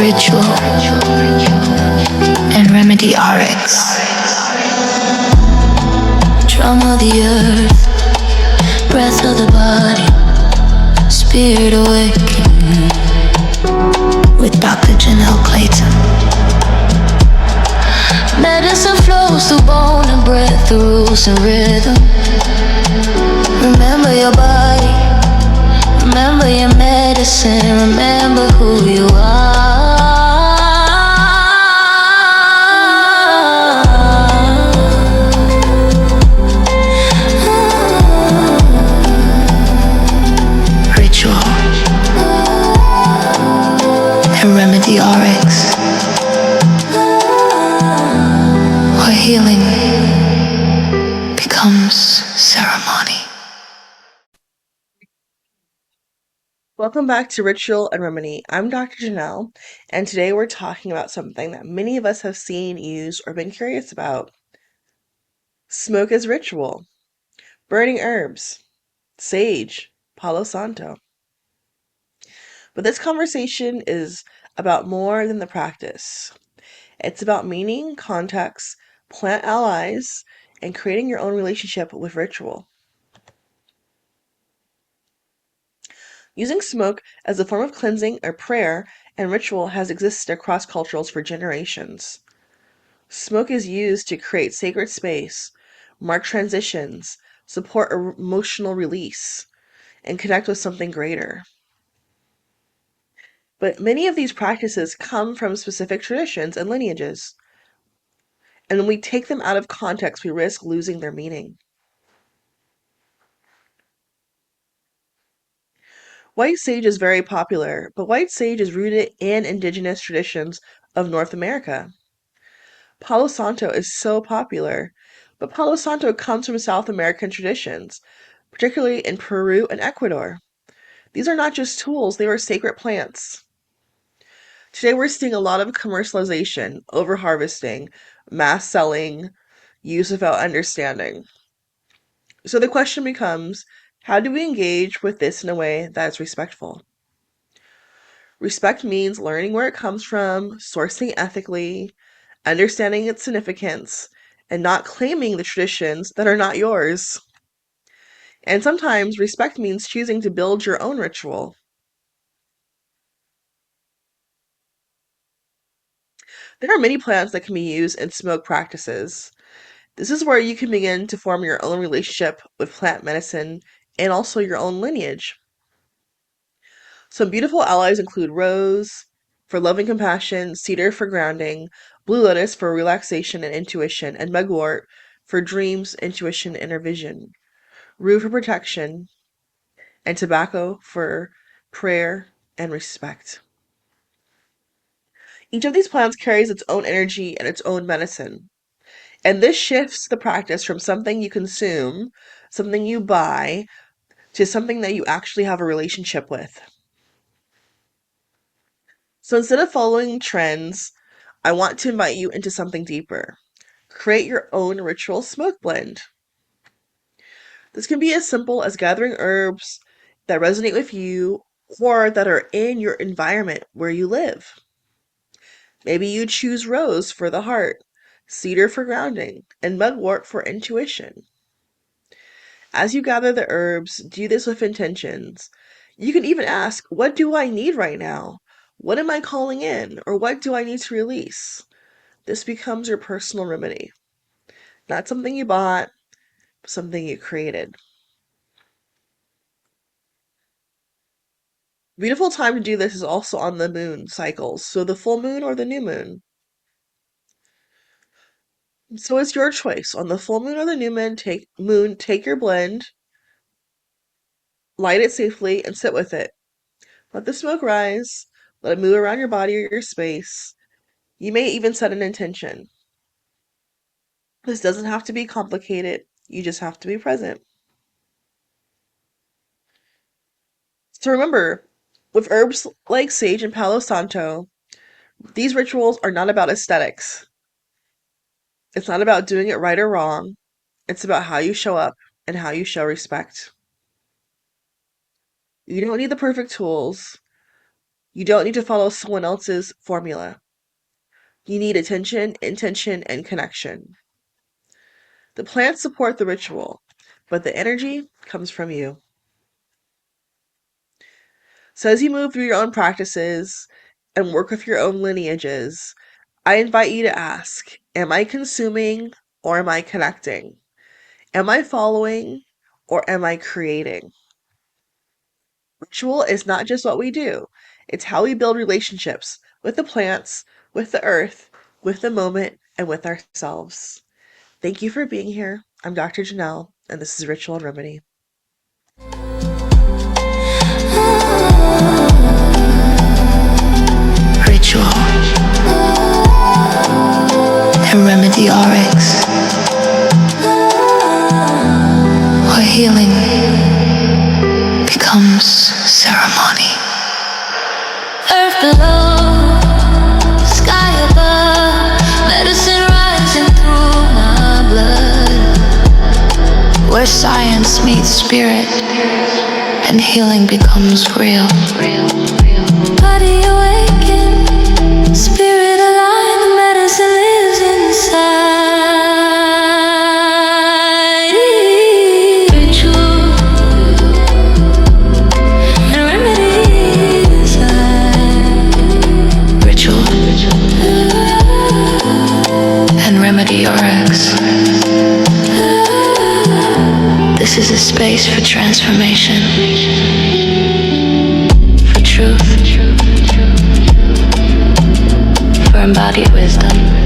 Ritual and Remedy RX. Drum of the earth, breath of the body, spirit awakening with Dr. Janelle Clayton. Medicine flows through bone and breath, through rules and rhythm. Remember your body, remember your medicine, remember who you are. Ritual and Remedy RX, where healing becomes ceremony. Welcome back to Ritual and Remedy. I'm Dr. Janelle, and today we're talking about something that many of us have seen, used, or been curious about. Smoke as ritual, burning herbs, sage, Palo Santo. But this conversation is about more than the practice. It's about meaning, context, plant allies, and creating your own relationship with ritual. Using smoke as a form of cleansing or prayer and ritual has existed across cultures for generations. Smoke is used to create sacred space, mark transitions, support emotional release, and connect with something greater. But many of these practices come from specific traditions and lineages, and when we take them out of context, we risk losing their meaning. White sage is very popular, but white sage is rooted in indigenous traditions of North America. Palo Santo is so popular, but Palo Santo comes from South American traditions, particularly in Peru and Ecuador. These are not just tools, they were sacred plants. Today we're seeing a lot of commercialization, overharvesting, mass selling, use without understanding. So the question becomes, how do we engage with this in a way that is respectful? Respect means learning where it comes from, sourcing ethically, understanding its significance, and not claiming the traditions that are not yours. And sometimes respect means choosing to build your own ritual. There are many plants that can be used in smoke practices. This is where you can begin to form your own relationship with plant medicine and also your own lineage. Some beautiful allies include rose for loving compassion, cedar for grounding, blue lotus for relaxation and intuition, and mugwort for dreams, intuition, and inner vision, rue for protection, and tobacco for prayer and respect. Each of these plants carries its own energy and its own medicine. And this shifts the practice from something you consume, something you buy, to something that you actually have a relationship with. So instead of following trends, I want to invite you into something deeper. Create your own ritual smoke blend. This can be as simple as gathering herbs that resonate with you or that are in your environment where you live. Maybe you choose rose for the heart, cedar for grounding, and mugwort for intuition. As you gather the herbs, do this with intentions. You can even ask, what do I need right now? What am I calling in? Or what do I need to release? This becomes your personal remedy. Not something you bought, but something you created. Beautiful time to do this is also on the moon cycles, so the full moon or the new moon. So it's your choice. On the full moon or the new moon, take your blend, light it safely, and sit with it. Let the smoke rise. Let it move around your body or your space. You may even set an intention. This doesn't have to be complicated. You just have to be present. So remember, with herbs like sage and Palo Santo, these rituals are not about aesthetics. It's not about doing it right or wrong. It's about how you show up and how you show respect. You don't need the perfect tools. You don't need to follow someone else's formula. You need attention, intention, and connection. The plants support the ritual, but the energy comes from you. So as you move through your own practices and work with your own lineages, I invite you to ask, am I consuming or am I connecting? Am I following or am I creating? Ritual is not just what we do, it's how we build relationships with the plants, with the earth, with the moment, and with ourselves. Thank you for being here. I'm Dr. Janelle, and this is Ritual and Remedy. Ritual and Remedy RX, where healing becomes ceremony. Earth below, sky above, medicine rising through my blood, where science meets spirit and healing becomes real. Body awaken, spirit alive, the medicine lives inside. Ritual and remedy inside. Ritual and Remedy RX. This is a space for transformation, for truth, for embodied wisdom.